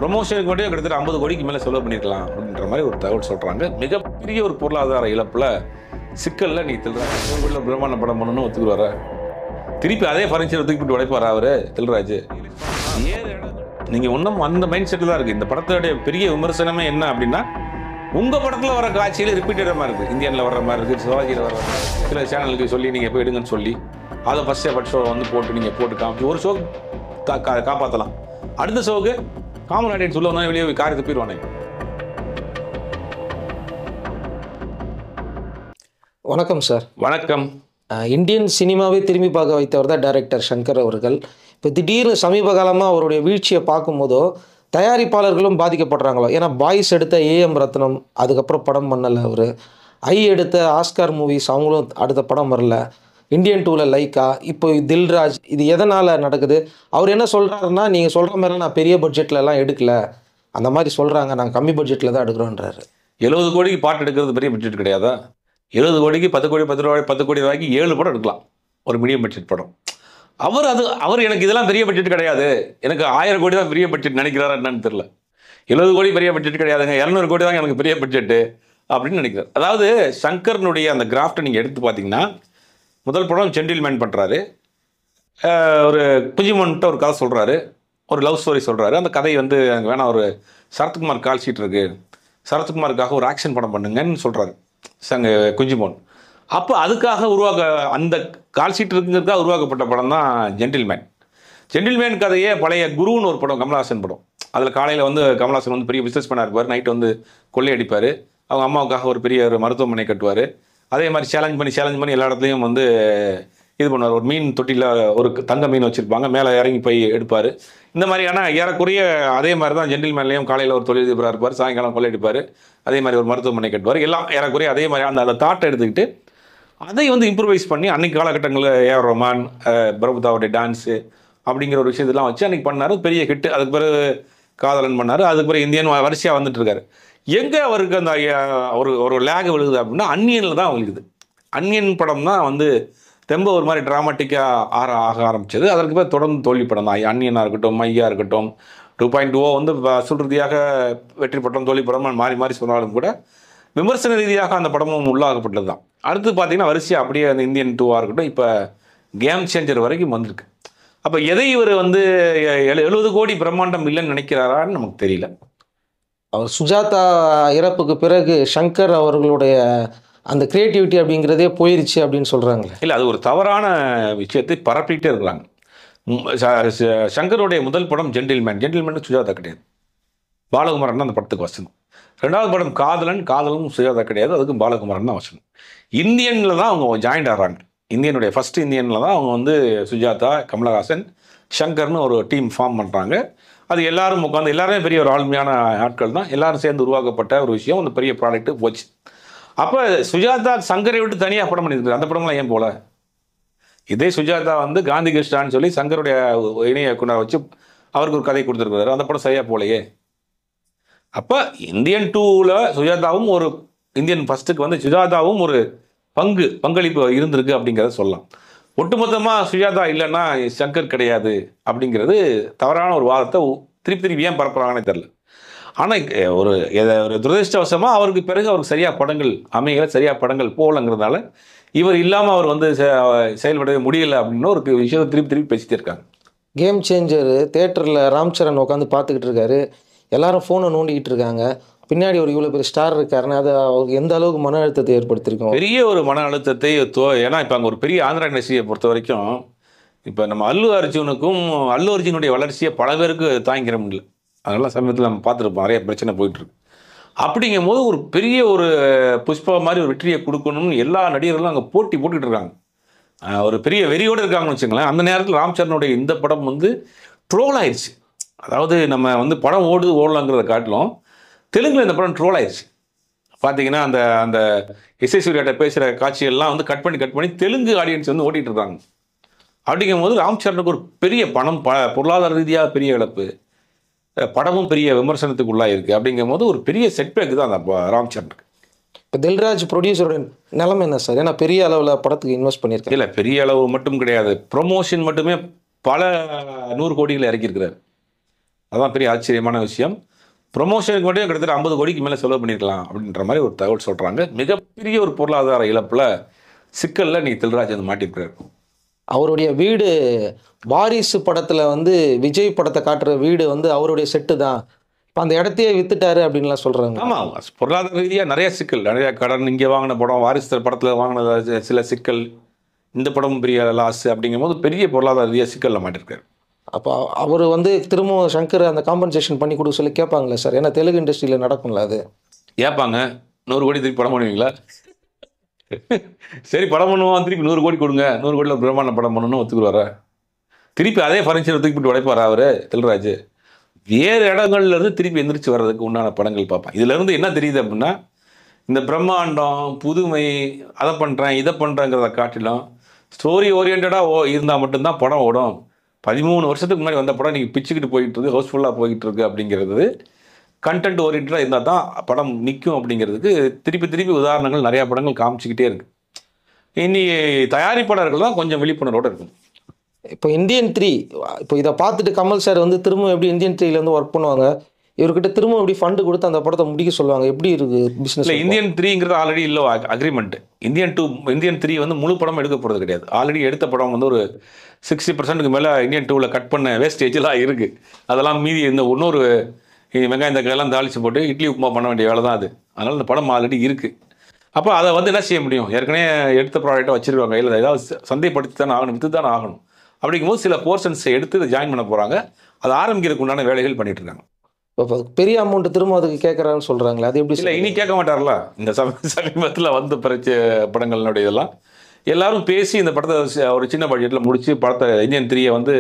ப்ரொமோஷனுக்கு மட்டும் கிட்டத்தட்ட 50 கோடிக்கு மேலே செலவு பண்ணியிருக்கலாம் அப்படின்ற மாதிரி ஒரு தகவல் சொல்கிறாங்க. மிகப்பெரிய ஒரு பொருளாதார இழப்பில் சிக்கலில் நீ தில்ராஜ் பிரம்மாண்ட படம் பண்ணணும்னு ஒத்துக்கு வர திருப்பி அதே ஃபர்னிச்சர் தூக்கிட்டு உடைப்பாரா அவர் தில்ராஜ்? நீங்கள் ஒன்றும் அந்த மைண்ட் செட்டில் தான் இருக்குது. இந்த படத்தோடைய பெரிய விமர்சனமே என்ன அப்படின்னா, உங்கள் படத்தில் வர காட்சியில் ரிப்பீட்டடாக மாதிரி இருக்குது. இந்தியனில் வர்ற மாதிரி இருக்குது, சிவாஜியில் வர்ற மாதிரி, சில சேனலுக்கு சொல்லி நீங்கள் போய் எடுங்கன்னு சொல்லி அதை ஃபஸ்ட் ஷோ வந்து போட்டு நீங்கள் போட்டு காமிச்சு ஒரு ஷோ காப்பாற்றலாம். அடுத்த ஷோவுக்கு காமன் ஆடியன்ஸ் உள்ள வந்தால் வெளியே காரி துப்பிடுவானே. வணக்கம் சார். வணக்கம். இந்தியன் சினிமாவை திரும்பி பார்க்க வைத்தவர் தான் டைரக்டர் சங்கர் அவர்கள். இப்போ திடீர்னு சமீப காலமாக அவருடைய வீழ்ச்சியை பார்க்கும்போதோ தயாரிப்பாளர்களும் பாதிக்கப்படுறாங்களோ. ஏன்னா பாய்ஸ் எடுத்த ஏஎம் ரத்னம் அதுக்கப்புறம் படம் பண்ணலை, அவர் ஐ எடுத்த ஆஸ்கார் மூவிஸ் அவங்களும் அடுத்த படம் வரல, இந்தியன் 2ல் லைக்கா, இப்போ தில்ராஜ், இது எதனால் நடக்குது? அவர் என்ன சொல்கிறாருன்னா, நீங்கள் சொல்கிற மாதிரிலாம் நான் பெரிய பட்ஜெட்லலாம் எடுக்கல, அந்த மாதிரி சொல்கிறாங்க, நாங்கள் கம்மி பட்ஜெட்டில் தான் எடுக்கிறோன்றாரு. 70 கோடிக்கு பாட்டு எடுக்கிறது பெரிய பட்ஜெட் கிடையாதா? 70 கோடிக்கு 10 கோடி 10 கோடி ரூபாய்க்கு 7 படம் எடுக்கலாம், ஒரு மீடியம் பட்ஜெட் படம். அவர் எனக்கு இதெல்லாம் பெரிய பட்ஜெட் கிடையாது, எனக்கு 1000 கோடி தான் பெரிய பட்ஜெட் நினைக்கிறாரா என்னன்னு தெரியல. 70 கோடி பெரிய பட்ஜெட் கிடையாதுங்க, 200 கோடி தான் எனக்கு பெரிய பட்ஜெட்டு அப்படின்னு நினைக்கிறார். அதாவது சங்கர்னுடைய அந்த கிராஃப்டை நீங்கள் எடுத்து பார்த்தீங்கன்னா, முதல் படம் ஜென்டில்மேன் பண்ணுறாரு, ஒரு குஞ்சிமன்ட்ட ஒரு கதை சொல்கிறாரு, ஒரு லவ் ஸ்டோரி சொல்கிறாரு. அந்த கதை வந்து அங்கே வேணாம், ஒரு சரத்குமார் கால் ஷீட் இருக்குது, சரத்குமாருக்காக ஒரு ஆக்ஷன் படம் பண்ணுங்கன்னு சொல்கிறாரு குஞ்சிமோன். அப்போ அதுக்காக அந்த கால் ஷீட் இருக்குங்கிறதுக்காக உருவாக்கப்பட்ட படம் தான் ஜென்டில்மேன். ஜென்டில்மேன் கதையே பழைய குருன்னு ஒரு படம், கமலஹாசன் படம். அதில் காலையில் வந்து கமலஹாசன் வந்து பெரிய பிஸ்னஸ் மேனாக இருப்பார், நைட்டு வந்து கொள்ளையடிப்பார், அவங்க அம்மாவுக்காக ஒரு பெரிய ஒரு மருத்துவமனை கட்டுவார். அதே மாதிரி சேலஞ்ச் பண்ணி எல்லா இடத்துலையும் வந்து இது பண்ணுவார். ஒரு மீன் தொட்டியில் ஒரு தங்க மீன் வச்சுருப்பாங்க, மேலே இறங்கி போய் எடுப்பார். இந்த மாதிரியான ஏறக்குறைய அதே மாதிரி தான் ஜென்டில்மேன்லேயும் காலையில் ஒரு தொழிலதிபராக இருப்பார், சாயங்காலம் கொள்ளையடிப்பார், அதே மாதிரி ஒரு மருத்துவமனை கட்டுவார். எல்லாம் ஏறக்குறைய அதே மாதிரி அந்த தாட்டை எடுத்துக்கிட்டு அதை வந்து இம்ப்ரூவைஸ் பண்ணி அன்றைக்கி காலகட்டங்களில் ஏஆர் ரஹ்மான், பிரபுதாவுடைய டான்ஸு அப்படிங்கிற ஒரு விஷயத்தெல்லாம் வச்சு அன்றைக்கி பண்ணார், பெரிய ஹிட்டு. அதுக்கு பிறகு காதலன் பண்ணார், அதுக்கு பிறகு இந்தியன் வரிசையாக வந்துட்டுருக்காரு. எங்கே அவருக்கு அந்த ஒரு லேக் விழுகுது அப்படின்னா அன்னியனில் தான் விழுகுது. அன்னியன் படம் தான் வந்து ரொம்ப ஒரு மாதிரி ட்ராமாட்டிக்காக ஆக ஆரம்பிச்சது. அதற்கு பிறகு தொடர்ந்து தோல்வி படம் தான். அன்னியனாக இருக்கட்டும், மையா இருக்கட்டும், 2.0 வந்து வசூல் ரீதியாக வெற்றி படம், தோல்வி படம் மாறி சொன்னாலும் கூட விமர்சன ரீதியாக அந்த படமும் உள்ளாகப்பட்டது தான். அடுத்து பார்த்தீங்கன்னா வரிசையாக அப்படியே அந்த இந்தியன் 2 இருக்கட்டும், இப்போ கேம் சேஞ்சர் வரைக்கும் வந்திருக்கு. அப்போ எதை இவர் வந்து 70 கோடி பிரம்மாண்டம் இல்லைன்னு நினைக்கிறாரான்னு நமக்கு தெரியல. அவர் சுஜாதா இறப்புக்கு பிறகு சங்கர் அவர்களுடைய அந்த கிரியேட்டிவிட்டி அப்படிங்கிறதே போயிருச்சு அப்படின்னு சொல்கிறாங்களே. இல்லை, அது ஒரு தவறான விஷயத்தை பரப்பிக்கிட்டே இருக்கிறாங்க. சங்கருடைய முதல் படம் ஜென்டில்மேன் சுஜாதா கிடையாது, பாலகுமாரன் தான் அந்த படத்துக்கு வசனம். 2வது படம் காதலும் சுஜாதா கிடையாது, அதுக்கு பாலகுமாரன் தான் வசனம். இந்தியனில் தான் அவங்க ஜாயிண்ட் ஆகிறாங்க. இந்தியனுடைய ஃபஸ்ட் இந்தியனில் தான் அவங்க வந்து சுஜாதா, கமலஹாசன், சங்கர்னு ஒரு டீம் ஃபார்ம் பண்ணுறாங்க. அது எல்லாரும் உட்காந்து எல்லாருமே பெரிய ஒரு ஆளுமையான ஆட்கள் தான், எல்லாரும் சேர்ந்து உருவாக்கப்பட்ட ஒரு விஷயம். அந்த பெரிய ப்ராடக்ட்டு போச்சு. அப்போ சுஜாதா சங்கரை விட்டு தனியாக படம் பண்ணியிருக்காரு, அந்த படம்லாம் ஏன் போல? இதே சுஜாதா வந்து காந்தி கிருஷ்ணான்னு சொல்லி சங்கருடைய இணைய இயக்குனர் வச்சு அவருக்கு ஒரு கதை கொடுத்துருக்காரு, அந்த படம் சரியாக போலையே. அப்போ இந்தியன் 2ல் சுஜாதாவும் ஒரு இந்தியன் ஃபஸ்ட்டுக்கு வந்து சுஜாதாவும் ஒரு பங்களிப்பு இருந்திருக்கு அப்படிங்கிறத சொல்லலாம். ஒட்டுமொத்தமாக சுஜாதா இல்லைன்னா சங்கர் கிடையாது அப்படிங்கிறது தவறான ஒரு வாதத்தை திருப்பி ஏன் பரப்புறாங்கன்னே தெரில. ஆனால் ஒரு துரதிருஷ்டவசமாக அவருக்கு பிறகு அவருக்கு சரியாக படங்கள் அமையலை, சரியாக படங்கள் போகலங்கிறதுனால இவர் இல்லாமல் அவர் வந்து செயல்படவே முடியலை அப்படின்னு ஒரு விஷயத்தை திருப்பி பேசிட்டே இருக்காங்க. கேம் சேஞ்சர் தேட்டரில் ராம் சரண் உட்காந்து பார்த்துக்கிட்டு இருக்காரு, எல்லாரும் ஃபோனை நோண்டிக்கிட்டு இருக்காங்க, பின்னாடி ஒரு இவ்வளோ பெரிய ஸ்டார் இருக்காருன்னா அது அவருக்கு எந்த அளவுக்கு மன அழுத்தத்தை ஏற்படுத்தியிருக்கோம்? பெரிய ஒரு மன அழுத்தத்தை ஏன்னா இப்போ அங்கே ஒரு பெரிய ஆந்திரா இண்டஸ்ட்ரியை பொறுத்த வரைக்கும் இப்போ நம்ம அல்லு அர்ஜுனுடைய வளர்ச்சியை பல பேருக்கு தாங்கிக்கிற முடியல. அதெல்லாம் சமயத்தில் நம்ம பார்த்துருப்போம், நிறைய பிரச்சனை போயிட்டுருக்கு. அப்படிங்கும் போது ஒரு பெரிய ஒரு புஷ்பா மாதிரி ஒரு வெற்றியை கொடுக்கணும்னு எல்லா நடிகர்களும் அங்கே போட்டுக்கிட்டு இருக்காங்க, ஒரு பெரிய வெறியோடு இருக்காங்கன்னு வச்சுங்களேன். அந்த நேரத்தில் ராம் சரணுடைய இந்த படம் வந்து ட்ரோல் ஆயிடுச்சு. அதாவது நம்ம வந்து படம் ஓடலாங்கிறத காட்டிலும் தெலுங்கில் இந்த படம் ட்ரோல் ஆயிடுச்சு. பார்த்தீங்கன்னா அந்த எஸ்.ஏ. சூர்யாட்ட பேசுகிற காட்சிகள்லாம் வந்து கட் பண்ணி தெலுங்கு ஆடியன்ஸ் வந்து ஓட்டிகிட்டு இருக்காங்க. அப்படிங்கும் போது ராம் சரணுக்கு ஒரு பெரிய பொருளாதார ரீதியாக பெரிய இழப்பு, படமும் பெரிய விமர்சனத்துக்கு உள்ளாயிருக்கு. அப்படிங்கும் போது ஒரு பெரிய செட்பேக் தான் அந்த ராம் சரணுக்கு. இப்போ தில்ராஜ் ப்ரொடியூசரோட நிலைமை என்ன சார்? ஏன்னா பெரிய அளவில் படத்துக்கு இன்வெஸ்ட் பண்ணியிருக்கேன். இல்லை, பெரிய அளவு மட்டும் கிடையாது, ப்ரொமோஷன் மட்டுமே பல 100 கோடிகளை இறக்கியிருக்கிறார். அதான் பெரிய ஆச்சரியமான விஷயம். ப்ரொமோஷனுக்கு மட்டும் கிட்டத்தட்ட 50 கோடிக்கு மேலே செலவு பண்ணியிருக்கலாம் அப்படின்ற மாதிரி ஒரு தகவல் சொல்கிறாங்க. மிகப்பெரிய ஒரு பொருளாதார இழப்பில் சிக்கலில் இன்னைக்கு தில்ராஜ் வந்து மாட்டியிருக்கிறார். அவருடைய வீடு வாரிசு படத்தில் வந்து விஜய் படத்தை காட்டுற வீடு வந்து அவருடைய செட்டு தான். இப்போ அந்த இடத்தையே வித்துட்டாரு அப்படின்லாம் சொல்கிறாங்க. ஆமாம், பொருளாதார ரீதியாக நிறைய சிக்கல், நிறைய கடன், இங்கே வாங்கின படம், வாரிசு படத்தில் வாங்கின சில சிக்கல், இந்த படமும் பெரிய லாஸ் அப்படிங்கும்போது பெரிய பொருளாதார ரீதியாக சிக்கலில் மாட்டியிருக்காரு. அப்போ அவர் வந்து திரும்பவும் சங்கர் அந்த காம்பன்சேஷன் பண்ணி கொடுக்க சொல்லி கேட்பாங்களே சார்? ஏன்னா தெலுங்கு இண்டஸ்ட்ரியில் நடக்கும்ல அது. ஏற்பாங்க 100 கோடி திருப்பி படம் பண்ணுவீங்களா? சரி படம் பண்ணுவோம், திருப்பி 100 கோடி கொடுங்க, 100 கோடியில் பிரம்மாண்ட படம் பண்ணணும்னு ஒத்துக்குவாரா? திருப்பி அதே ஃபர்னிச்சர் தூக்கி போட்டு உடைப்பாரா அவர் தில்ராஜ்? வேறு இடங்கள்ல இருந்து திருப்பி எந்திரிச்சு வர்றதுக்கு உண்டான படங்கள் பார்ப்பேன். இதுலேருந்து என்ன தெரியுது அப்படின்னா, இந்த பிரம்மாண்டம், புதுமை, அதை பண்ணுறேன் இதை பண்ணுறேங்கிறத காட்டிலும் ஸ்டோரி ஓரியன்டாக இருந்தால் மட்டும்தான் படம் ஓடும். 13 வருஷத்துக்கு முன்னாடி வந்த படம் நீங்கள் பிச்சுக்கிட்டு போயிட்டு இருக்கு, ஹவுஸ்ஃபுல்லாக போயிட்டு இருக்கு அப்படிங்கிறது, கண்டென்ட் ஓரியன்டாக இருந்தால் தான் படம் நிற்கும் அப்படிங்கிறதுக்கு திருப்பி திருப்பி உதாரணங்கள் நிறையா படங்கள் காமிச்சிக்கிட்டே இருக்கு. இனி தயாரிப்பாளர்கள் தான் கொஞ்சம் விழிப்புணர்வோடு இருக்கும். இப்போ இந்தியன் 3 இப்போ இதை பார்த்துட்டு கமல் சார் வந்து திரும்ப எப்படி இந்தியன் 3ல வந்து ஒர்க் பண்ணுவாங்க, இவர்கிட்ட திரும்ப எப்படி ஃபண்டு கொடுத்து அந்த படத்தை முடிக்க சொல்லுவாங்க, எப்படி இருக்கு பிஸ்னஸ்? இல்லை, இந்தியன் 3ங்கிறது ஆல்ரெடி இல்லை அக்ரிமெண்ட். இந்தியன் 3 வந்து முழு படம் எடுக்க போகிறது கிடையாது. ஆல்ரெடி எடுத்த படம் வந்து ஒரு 60% மேலே இந்தியன் 2ல் கட் பண்ண வேஸ்டேஜெலாம் இருக்குது. அதெல்லாம் மீதி இந்த இன்னொரு வெங்காயம் தக்காயெல்லாம் தாளித்து போட்டு இட்லி உப்புமா பண்ண வேண்டிய வேலை தான் அது. அதனால் இந்த படம் ஆல்ரெடி இருக்குது. அப்போ அதை வந்து என்ன செய்ய முடியும்? ஏற்கனவே எடுத்த ப்ராடக்ட்டை வச்சுருக்காங்க, இல்லை ஏதாவது சந்தைப்படுத்தி தானே ஆகணும், விற்று தானே ஆகணும். அப்படிங்கும்போது சில போர்ஷன்ஸை எடுத்து இதை ஜாயின் பண்ண போகிறாங்க. அதை ஆரம்பிக்கிறதுக்கு உண்டான வேலைகள் பண்ணிட்டு இருக்காங்க. இப்போ பெரிய அமௌண்ட் திரும்ப அதுக்கு கேட்குறான்னு சொல்கிறாங்களே, அது எப்படி? இல்லை, இனி கேட்க மாட்டார்ல. இந்த சமீபத்தில் வந்து படங்களுடைய இதெல்லாம் எல்லாரும் பேசி இந்த படத்தை ஒரு சின்ன பட்ஜெட்டில் முடிச்சு படத்தை இந்தியன் 3 வந்து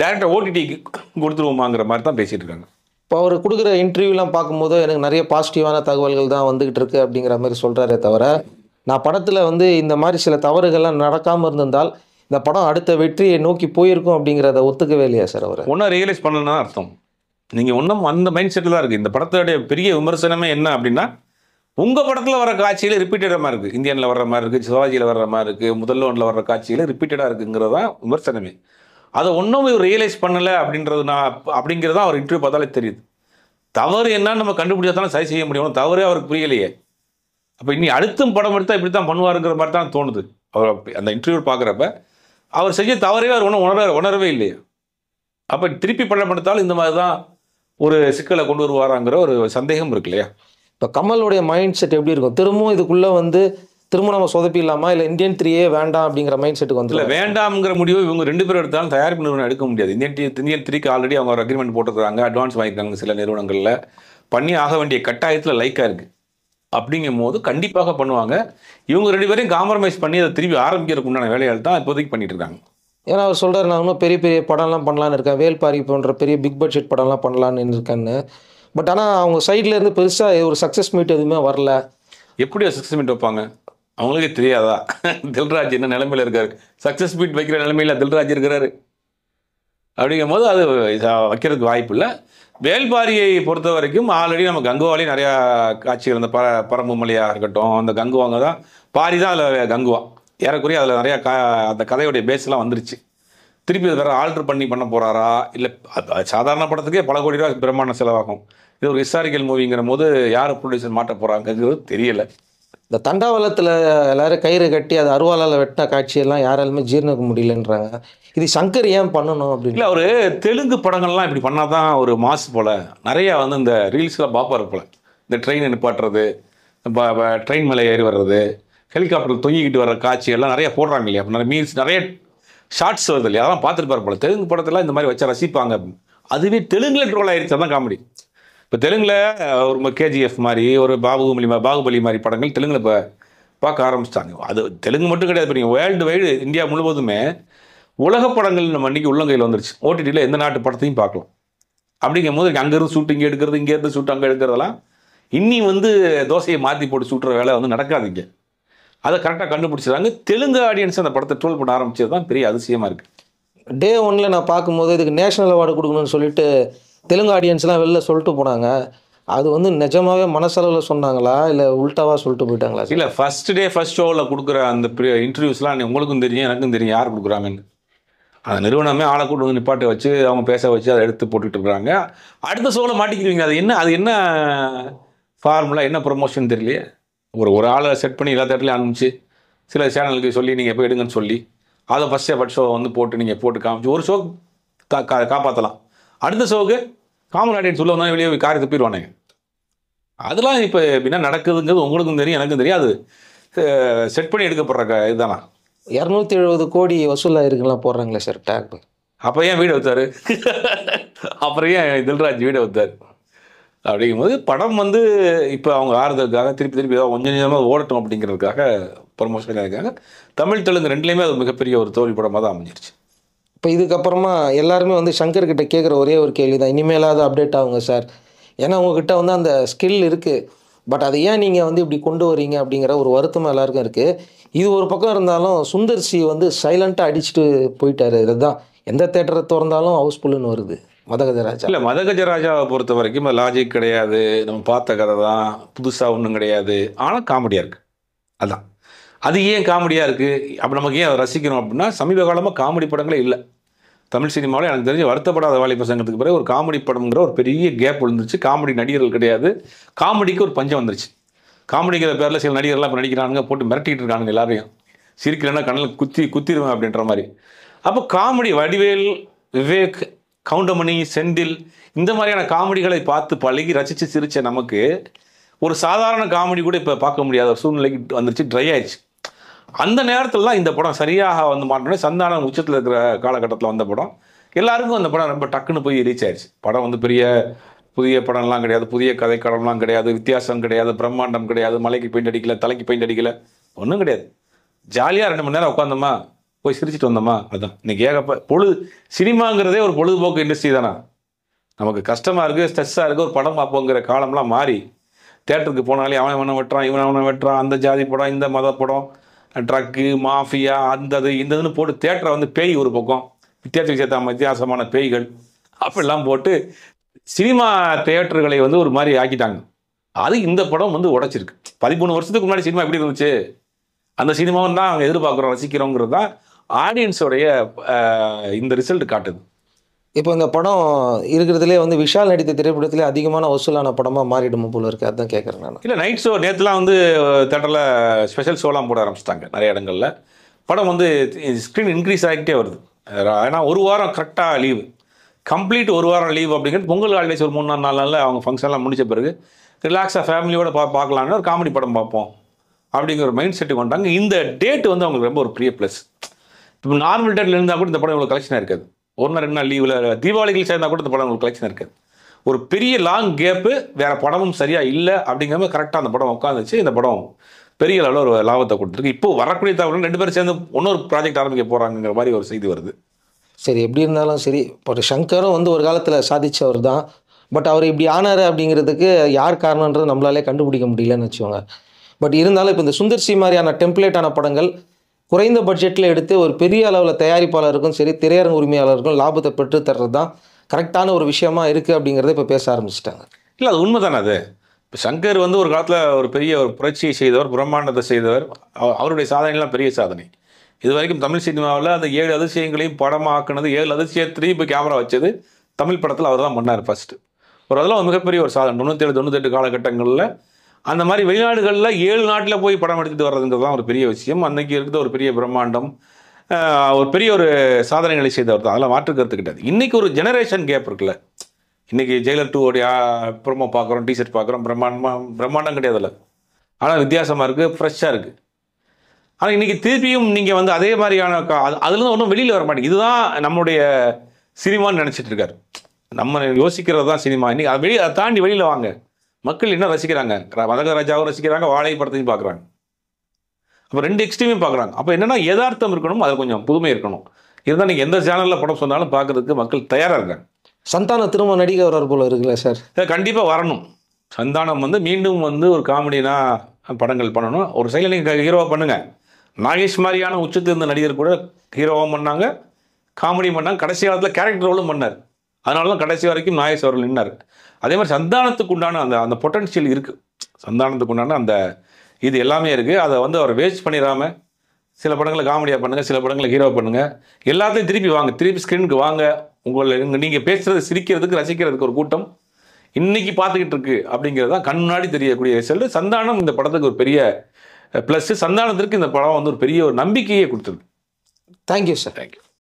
டேரக்டாக ஓடிடிக்கு கொடுத்துருவோமாங்கிற மாதிரி தான் பேசிகிட்டு இருக்காங்க. இப்போ அவர் கொடுக்குற இன்டர்வியூலாம் பார்க்கும்போது எனக்கு நிறைய பாசிட்டிவான தகவல்கள் தான் வந்துகிட்டு இருக்கு அப்படிங்கிற மாதிரி சொல்கிறாரே தவிர, நான் படத்தில் வந்து இந்த மாதிரி சில தவறுகள்லாம் நடக்காமல் இருந்திருந்தால் இந்த படம் அடுத்த வெற்றியை நோக்கி போயிருக்கும் அப்படிங்கிறத ஒத்துக்கவே இல்லையா சார் அவர்? ஒன்றும் ரியலைஸ் பண்ணலன்னா அர்த்தம். நீங்கள் ஒன்றும் அந்த மைண்ட் செட்டில் தான் இருக்குது. இந்த படத்தோடைய பெரிய விமர்சனமே என்ன அப்படின்னா, உங்கள் படத்தில் வர காட்சியில் ரிப்பீட்டடாக மாதிரி இருக்குது, இந்தியனில் வர்ற மாதிரி இருக்குது, சிவாஜியில் வர்ற மாதிரி இருக்குது, முதல்ல ஒன்றில் வர்ற காட்சியில் ரிப்பீட்டடாக இருக்குங்கிறது தான் விமர்சனமே. அதை ஒன்றும் ரியலைஸ் பண்ணலை அப்படிங்கிறது தான் அவர் இன்டர்வியூ பார்த்தாலே தெரியுது. தவறு என்னன்னு நம்ம கண்டுபிடிச்சா தானே சரி செய்ய முடியும். தவறே அவருக்கு புரியலையே. அப்போ இனி அடுத்தும் படம் எடுத்தால் இப்படி தான் பண்ணுவாருங்கிற மாதிரி தான் தோணுது. அவர் அந்த இன்டர்வியூ பார்க்குறப்ப அவர் செஞ்ச தவறே அவர் ஒன்றும் உணரவே இல்லையே. அப்போ திருப்பி படம் எடுத்தாலும் இந்த மாதிரி தான் ஒரு சிக்கலை கொண்டு வருவாராங்கிற ஒரு சந்தேகம் இருக்கு இல்லையா? இப்போ கமலுடைய மைண்ட் செட் எப்படி இருக்கும்? திரும்பவும் இதுக்குள்ளே வந்து திரும்ப நம்ம சொதப்பிடலாமா, இல்லை இந்தியன் 3 வேண்டாம் அப்படிங்கிற மைண்ட் செட்டுக்கு வந்து? இல்லை, வேண்டாம்ங்கிற முடிவு இவங்க 2 பேரும் எடுத்தாலும் தயாரிப்பு நிறுவனம் எடுக்க முடியாது. இந்தியன் 3க்கு ஆல்ரெடி அவங்க ஒரு அக்ரிமெண்ட் போட்டுருக்காங்க, அட்வான்ஸ் வாங்கியிருக்காங்க சில நிறுவனங்களில், பண்ணி ஆக வேண்டிய கட்டாயத்தில் லைக்காக இருக்குது. அப்படிங்கும் போது கண்டிப்பாக பண்ணுவாங்க. இவங்க 2 பேரையும் காம்ப்ரமைஸ் பண்ணி அதை திருப்பி ஆரம்பிக்கிறதுக்கு உண்டான வேலைகள் தான் இப்போதைக்கு பண்ணிட்டு இருக்காங்க. ஏன்னா அவர் சொல்கிறார், நான் இன்னும் பெரிய பெரிய படம்லாம் பண்ணலான்னு இருக்கேன், வேல்பாரி போன்ற பெரிய பிக் பட்ஜெட் படம்லாம் பண்ணலான்னு இருக்கேன்னு. பட் ஆனால் அவங்க சைடில் இருந்து பெருசாக ஒரு சக்ஸஸ் மீட் எதுவுமே வரல. எப்படி சக்ஸஸ் மீட் வைப்பாங்க அவங்களுக்கே தெரியாதா? தில்ராஜ் என்ன நிலைமையில் இருக்காரு? சக்ஸஸ் மீட் வைக்கிற நிலைமையில் தில்ராஜ் இருக்கிறாரு. அப்படிங்கும் போது அது வைக்கிறதுக்கு வாய்ப்பு இல்லை. வேல்பாரியை பொறுத்த வரைக்கும் ஆல்ரெடி நம்ம கங்குவாலையும் நிறையா காட்சிகள், இந்த பரம்பு மலையாக இருக்கட்டும், அந்த கங்குவாங்க தான் பாரி தான் அதில் கங்குவா ஏறக்குறைய அதில் நிறையா அந்த கதையுடைய பேஸ்லாம் வந்துருச்சு. திருப்பி அது வேறு ஆல்ட்ரு பண்ண போகிறாரா, இல்லை சாதாரண படத்துக்கே பல கோடி ரூபா பிரம்மாண்ட செலவாகும். இது ஒரு ஹிஸ்டாரிக்கல் மூவிங்கிற போது யார் ப்ரொடியூசர் மாட்ட போகிறாங்கிறது தெரியலை. இந்த தண்டாவளத்தில் எல்லாரும் கயிறு கட்டி அது அருவாளால் வெட்டின காட்சியெல்லாம் யாராலுமே ஜீர்ணிக்க முடியலன்றாங்க. இது சங்கர் ஏன் பண்ணணும் அப்படின்னு? இல்லை, அவர் தெலுங்கு படங்கள்லாம் இப்படி பண்ணால் தான் ஒரு மாசு போல் நிறையா வந்து இந்த ரீல்ஸ்லாம் பார்ப்பார் போல். இந்த ட்ரெயினை நிப்பாட்டுறது, ட்ரெயின் மேலே ஏறி வர்றது, ஹெலிகாப்டர் தொங்கிக்கிட்டு வர்ற காட்சியெல்லாம் நிறையா போடுறாங்க இல்லையா? அப்போ மீன்ஸ் நிறைய ஷார்ட்ஸ் வருது இல்லையா? அதெல்லாம் பார்த்துருப்பார் போல். தெலுங்கு படத்தெல்லாம் இந்த மாதிரி வச்சா ரசிப்பாங்க. அதுவே தெலுங்குல ட்ரோல் ஆயிடுச்சு, அதான் காமெடி. இப்போ தெலுங்கில் ஒரு கேஜிஎஃப் மாதிரி, ஒரு பாகுபலி மாதிரி படங்கள் தெலுங்கில் இப்போ பார்க்க ஆரம்பிச்சிட்டாங்க. அது தெலுங்கு மட்டும் கிடையாது, இப்போ நீங்கள் வேர்ல்டு வைடு இந்தியா முழுவதுமே உலக படங்கள் நம்ம அன்றைக்கி உள்ளங்கையில் வந்துருச்சு. ஓடிடியில் எந்த நாட்டு படத்தையும் பார்க்கலாம். அப்படிங்கும் போது அங்கேருந்து ஷூட் இங்கே எடுக்கிறது, இங்கேருந்து ஷூட் அங்கே எடுக்கிறதெல்லாம் இன்னி வந்து தோசையை மாற்றி போட்டு சுட்டுற வேலை வந்து நடக்காதுங்க. அதை கரெக்டாக கண்டுபிடிச்சிடாங்க. தெலுங்கு ஆடியன்ஸ் அந்த படத்தை ட்ரோல் பண்ண ஆரம்பிச்சது தான் பெரிய அதிசயமாக இருக்குது. டே 1 நான் பார்க்கும்போது இதுக்கு நேஷனல் அவார்டு கொடுக்கணும்னு சொல்லிட்டு தெலுங்கு ஆடியன்ஸ்லாம் வெளில சொல்லிட்டு போனாங்க. அது வந்து நிஜமாவே மனசளவில் சொன்னாங்களா, இல்லை உல்ட்டாவாக சொல்லிட்டு போயிட்டாங்களா? இல்லை, ஃபர்ஸ்ட் ஷோவில் கொடுக்குற அந்த இன்டர்வியூஸ்லாம் உங்களுக்கும் தெரியும், எனக்கும் தெரியும் யார் கொடுக்குறாங்கன்னு. அந்த நிறுவனமே ஆளை கூட்டு வந்து நிப்பாட்டி வச்சு அவங்க பேச வச்சு அதை எடுத்து போட்டுட்டு இருக்காங்க. அடுத்த ஷோவில் மாட்டிக்கிடுவீங்க. அது என்ன ஃபார்முலா, என்ன ப்ரொமோஷன் தெரியலையே. ஒரு ஆளை செட் பண்ணி எல்லா தேட்டர்லையும் அனுப்பிச்சு சில சேனலுக்கு சொல்லி நீங்கள் போய் எடுங்கன்னு சொல்லி அதை ஃபஸ்ட் ஷோ வந்து போட்டு நீங்கள் போட்டு காமிச்சு ஒரு ஷோ காப்பாற்றலாம். அடுத்த ஷோவுக்கு காமன் ஆடியன்ஸ் உள்ள வந்தால் வெளியே காரி துப்பிடுவானுங்க. அதெல்லாம் இப்போ என்ன நடக்குதுங்கிறது உங்களுக்கும் தெரியும், எனக்கும் தெரியும். அது செட் பண்ணி எடுக்கப்படுற இதுதானா. 270 கோடி வசூலாக இருக்குலாம் போடுறாங்களே சார் டேக். அப்போ ஏன் வீடை வைத்தார்? அப்புறம் ஏன் தில்ராஜ் வீடை வைத்தார்? அப்படிங்கும்போது படம் வந்து இப்போ அவங்க ஆறுதலுக்காக திருப்பி ஏதாவது கொஞ்சம் கொஞ்சமாக ஓடட்டும் அப்படிங்கிறதுக்காக ப்ரொமோஷன் இருக்காங்க. தமிழ் தெலுங்கு ரெண்டுலேயுமே அது மிகப்பெரிய ஒரு தோல்வி படமாக தான் அமைஞ்சிருச்சு. இப்போ இதுக்கப்புறமா எல்லாருமே வந்து சங்கர் கிட்ட கேட்குற ஒரே ஒரு கேள்வி தான், இனிமேலாவது அப்டேட் ஆகுங்க சார். ஏன்னா உங்ககிட்ட வந்து அந்த ஸ்கில் இருக்குது, பட் அதை ஏன் நீங்கள் வந்து இப்படி கொண்டு வரீங்க அப்படிங்கிற ஒரு வருத்தம் எல்லாருக்கும் இருக்குது. இது ஒரு பக்கம் இருந்தாலும் சுந்தர் சி வந்து சைலண்ட்டாக அடிச்சுட்டு போயிட்டாரு. இதுதான் எந்த தேட்டரை திறந்தாலும் ஹவுஸ்ஃபுல்லுன்னு வருது. மதகஜராஜா இல்லை, மதகஜராஜாவை பொறுத்த வரைக்கும் லாஜிக் கிடையாது, நம்ம பார்த்த கதை தான், புதுசாக ஒன்றும் கிடையாது. ஆனால் காமெடியாக இருக்குது. அதான் அது ஏன் காமெடியாக இருக்குது, அப்போ நமக்கு ஏன் அதை ரசிக்கணும் அப்படின்னா சமீப காலமாக காமெடி படங்களே இல்லை தமிழ் சினிமாவில். எனக்கு தெரிஞ்சு வருத்தப்படாத வாலிப சங்கத்துக்கு பிறகு ஒரு காமெடி படம்ங்கிற ஒரு பெரிய கேப் விழுந்துருச்சு. காமெடி நடிகர்கள் கிடையாது, காமெடிக்கு ஒரு பஞ்சம் வந்துருச்சு. காமெடிங்கிற பேரில் சில நடிகர்லாம் இப்போ நடிக்கிறானுங்க, போட்டு மிரட்டிகிட்டு இருக்கானுங்க எல்லாரையும். சிரிக்கலைன்னா கண்ணில் குத்திடுவேன் அப்படின்ற மாதிரி. அப்போ காமெடி வடிவேல், விவேக், கவுண்டமணி, செந்தில் இந்த மாதிரியான காமெடிகளை பார்த்து பழகி ரசித்து சிரித்த நமக்கு ஒரு சாதாரண காமெடி கூட இப்போ பார்க்க முடியாத ஒரு சூழ்நிலைக்கு வந்துருச்சு, ட்ரை ஆயிடுச்சு. அந்த நேரத்தில் தான் இந்த படம் சரியாக வந்து மாட்டோன்னே சந்தானம் உச்சத்தில் இருக்கிற காலகட்டத்தில் வந்த படம் எல்லாருக்கும் அந்த படம் ரொம்ப டக்குன்னு போய் ரீச் ஆயிடுச்சு. படம் வந்து புதிய படம்லாம் கிடையாது, புதிய கதைக்களம்லாம் கிடையாது, வித்தியாசம் கிடையாது, பிரம்மாண்டம் கிடையாது, மலைக்கு பெயிண்ட் அடிக்கல, தலைக்கு பெயிண்ட் அடிக்கல, ஒன்றும் கிடையாது. ஜாலியாக 2 மணி நேரம் உட்காந்தோமா, போய் சிரிச்சிட்டு வந்தோமா. அதுதான் இன்னைக்கு சினிமாங்கிறதே ஒரு பொழுதுபோக்கு இண்டஸ்ட்ரி தானே. நமக்கு கஷ்டமாக இருக்குது, ஸ்ட்ரெஸ்ஸாக இருக்குது, ஒரு படம் பார்ப்போங்கிற காலம்லாம் மாறி தேட்டருக்கு போனாலே அவனை வெட்டுறான், அவனை வெட்டுறான், அந்த ஜாதி படம், இந்த மத படம், ட்ரக்கு, மாஃபியா, இந்ததுன்னு போட்டு தேட்டரை வந்து பேய் ஒரு பக்கம், வித்தியாசமான பேய்கள் அப்படிலாம் போட்டு சினிமா தியேட்டர்களை வந்து ஒரு மாதிரி ஆக்கிட்டாங்க. அது இந்த படம் வந்து உடைச்சிருக்கு. 13 வருஷத்துக்கு முன்னாடி சினிமா எப்படி இருந்துச்சு, அந்த சினிமாவும் தான் அவங்க எதிர்பார்க்குறோம், ரசிக்கிறோங்கிறது தான் ஆடியன்ஸோடைய இந்த ரிசல்ட் காட்டுது. இப்போ இந்த படம் இருக்கிறதுலே வந்து விஷால் நடித்த திரைப்படத்திலே அதிகமான வசூலான படமாக மாறிடும் போல இருக்குது. அதுதான் கேட்குறேன் நான். இல்லை, நைட் ஷோ நேற்றுலாம் வந்து தேட்டரில் ஸ்பெஷல் ஷோலாம் போட ஆரம்பிச்சிட்டாங்க நிறைய இடங்களில். படம் வந்து ஸ்க்ரீன் இன்க்ரீஸ் ஆகிட்டே வருது. ஏன்னா ஒரு வாரம் கரெக்டாக லீவு, கம்ப்ளீட் ஒரு வாரம் லீவ் அப்படிங்கிறது பொங்கல் ஹாலிடேஸ் ஒரு 3-4 நாளில் அவங்க ஃபங்க்ஷன்லாம் முடிச்ச பிறகு ரிலாக்ஸாக ஃபேமிலியோடு பார்க்கலான்னு ஒரு காமெடி படம் பார்ப்போம் அப்படிங்கிற ஒரு மைண்ட் செட்டுக்கு வந்துட்டாங்க. இந்த டேட் வந்து அவங்களுக்கு ரொம்ப ஒரு பெரிய ப்ளஸ். இப்போ நார்மல் டேட்டில் இருந்தால் கூட இந்த படம் இவ்வளோ கலெக்ஷனாக இருக்காது. 1 நாள் 2 நாள் லீவில் தீபாவளிகள் சேர்ந்தால் கூட இந்த படம் உங்களுக்கு கலெக்ஷன் இருக்காது. ஒரு பெரிய லாங் கேப்பு, வேறு படமும் சரியாக இல்லை அப்படிங்கிற மாதிரி கரெக்டாக அந்த படம் உட்காந்துச்சு. இந்த படம் பெரிய அளவில் ஒரு லாபத்தை கொடுத்துருக்கு. இப்போ வரக்கூடிய தகவல் 2 பேரும் சேர்ந்து இன்னொரு ப்ராஜெக்ட் ஆரம்பிக்க போகிறாங்கிற மாதிரி ஒரு செய்தி வருது. சரி, எப்படி இருந்தாலும் சரி, இப்போ சங்கரும் வந்து ஒரு காலத்தில் சாதிச்சவர் தான். பட் அவர் இப்படி ஆனார் அப்படிங்கிறதுக்கு யார் காரணன்றது நம்மளாலே கண்டுபிடிக்க முடியலன்னு வச்சுக்கோங்க. பட் இருந்தாலும் இப்போ இந்த சுந்தர் சி மாதிரியான டெம்ப்ளேட்டான படங்கள் குறைந்த பட்ஜெட்டில் எடுத்து ஒரு பெரிய அளவில் தயாரிப்பாளருக்கும் சரி திரையரங்கு உரிமையாளருக்கும் லாபத்தை பெற்று தர்றது தான் கரெக்டான ஒரு விஷயமா இருக்குது அப்படிங்கிறத இப்போ பேச ஆரம்பிச்சிட்டாங்க. இல்லை, அது உண்மை தானே. அது இப்போ சங்கர் வந்து ஒரு காலத்தில் ஒரு பெரிய ஒரு புரட்சியை செய்தவர், பிரம்மாண்டத்தை செய்தவர். அவருடைய சாதனைலாம் பெரிய சாதனை. இது வரைக்கும் தமிழ் சினிமாவில் அந்த 7 அதிசயங்களையும் படமாக்குனது, 7 அதிசயத்திலையும் இப்போ கேமரா வச்சது தமிழ் படத்தில் அவர் தான் பண்ணார் ஃபஸ்ட்டு. அதெல்லாம் மிகப்பெரிய ஒரு சாதனை. 97-98 காலகட்டங்களில் அந்த மாதிரி வெளிநாடுகளில் 7 நாட்டில் போய் படம் எடுத்துகிட்டு வர்றதுங்கிறது தான் ஒரு பெரிய விஷயம். அன்றைக்கி இருக்கிற ஒரு பெரிய பிரம்மாண்டம், ஒரு பெரிய ஒரு சாதனைகளை செய்தவர் தான். அதெல்லாம் மாற்றுக்கிறது கிடையாது. இன்றைக்கி ஒரு ஜெனரேஷன் கேப் இருக்குல்ல. இன்றைக்கி ஜெயிலர் 2 உடைய ப்ரோமோ பார்க்குறோம், டிஷர்ட் பார்க்குறோம், பிரம்மாண்டம் கிடையாதுல்ல. ஆனால் வித்தியாசமாக இருக்குது, ஃப்ரெஷ்ஷாக இருக்குது. ஆனால் இன்றைக்கி திருப்பியும் நீங்கள் வந்து அதே மாதிரியான அதுலேருந்து ஒன்றும் வெளியில் வர மாட்டேங்குது. இதுதான் நம்மளுடைய சினிமான்னு நினச்சிட்டு இருக்காரு. நம்ம யோசிக்கிறது தான் சினிமா. இன்றைக்கி அதை தாண்டி வெளியில் வாங்க. மக்கள் என்ன ரசிக்கிறாங்க, மதகஜராஜாவும் ரசிக்கிறாங்க, வாழை படத்தையும் பார்க்குறாங்க. அப்போ 2 எக்ஸ்ட்ரீமையும் பார்க்குறாங்க. அப்போ என்னென்னா யதார்த்தம் இருக்கணும், அது கொஞ்சம் புதுமை இருக்கணும். இருந்தால் நீங்கள் எந்த சேனலில் படம் சொன்னாலும் பார்க்குறதுக்கு மக்கள் தயாராக இருக்காங்க. சந்தானம் திரும்ப நடிக்க வர்றார் போல இருக்குல்ல சார்? கண்டிப்பாக வரணும். சந்தானம் வந்து மீண்டும் வந்து ஒரு காமெடினா படங்கள் பண்ணணும். ஒரு சைடில் நீங்கள் ஹீரோவாக பண்ணுங்கள். நாகேஷ் மாதிரியான உச்சத்தில் இருந்த நடிகர் கூட ஹீரோவாக பண்ணாங்க, காமெடி பண்ணாங்க, கடைசி காலத்தில் கேரக்டர் ரோலும் பண்ணார். அதனால தான் கடைசி வரைக்கும் நாகேஷ் அவர்கள் நின்னார். அதே மாதிரி சந்தானத்துக்கு உண்டான அந்த பொட்டன்ஷியல் இருக்குது. சந்தானத்துக்கு உண்டான அந்த இது எல்லாமே இருக்குது. அதை வந்து அவர் வேஸ்ட் பண்ணிடாமல் சில படங்களை காமெடியாக பண்ணுங்கள், சில படங்களை ஹீரோ பண்ணுங்கள். எல்லாத்தையும் திருப்பி வாங்க, திருப்பி ஸ்க்ரீனுக்கு வாங்க. உங்களை நீங்கள் பேசுகிறது சிரிக்கிறதுக்கு ரசிக்கிறதுக்கு ஒரு கூட்டம் இன்னைக்கு பார்த்துக்கிட்டு இருக்கு அப்படிங்கிறது தான் கண் முன்னாடி தெரியக்கூடிய ரிசல்ட். சந்தானம் இந்த படத்துக்கு ஒரு பெரிய ப்ளஸ். சந்தானத்திற்கு இந்த படம் வந்து ஒரு பெரிய ஒரு நம்பிக்கையை கொடுத்துருக்கு. Thank you sir. தேங்க்யூ.